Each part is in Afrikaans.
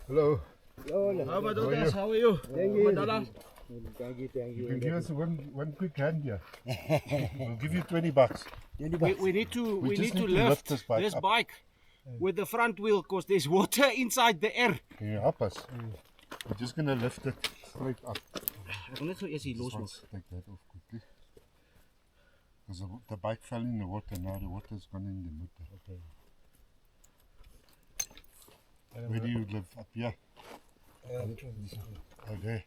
Hello. How about others? How are you? Thank you. Thank you. You can give us one quick hand here. We'll give you $20. We need to just lift this this bike bike, up. with the front wheel because there's water inside the air. Can you help us? We're just gonna lift it straight up. Ek wil net gou eers hier Just losmaak. take that off quickly. Because the bike fell in the water. Now the water's gone in the motor. Okay. Where do you live? Up here? Okay.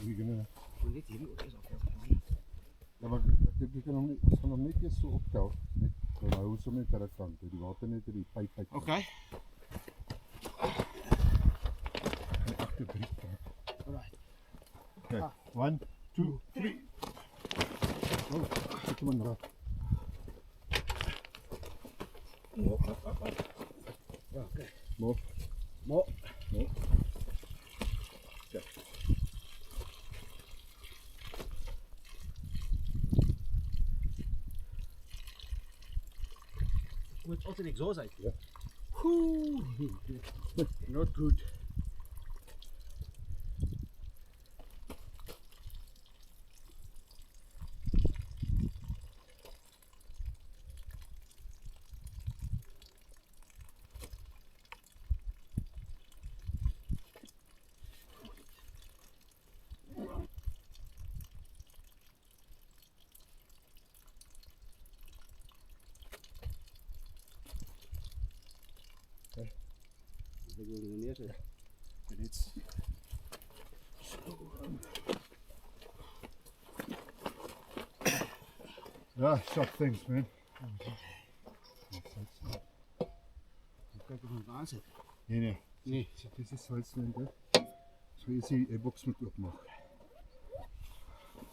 We're gonna. Wil net hierdie ook eens afvat. Ja, maar ek dink jy kan hom net, ons gaan hom net eers so optel. Net, dan hou ons hom net aan die kant. Die water net in die pyp uit. Okay. En agter 3 kant. Alright. Okay. 1, 2, 3. Oh, sit hom in raak. Ja, okay. Mo. Mo. Mo. Moet altyd exhaust uit. Ja. Whew. Not good. Ek wil nie neersit. It's sharp things, man. Kyk of ons aansit. Nee. Nee. Dit is swelswente. So jy sien, die boks moet oopmaak.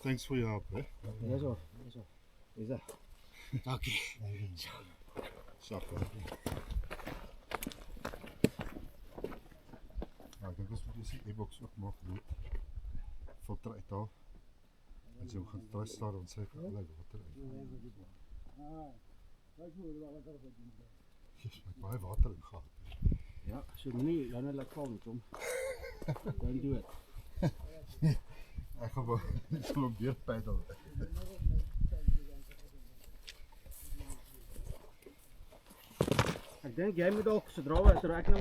Thanks for your help, hè. Dis al. Is dat? Dankie. Sharp, hè. Nou, ek dink ons moet die boks oopmaak, moet filter uithaal. As jy hom gaan try staar, dan sê ek al die water uit. Yes, met baie water in gehad. Ja, so moenie dan net laat val met hom. Don't do it. Ek gaan wel sal hom weer pedal. Ek dink jy moet dalk sodra ek nou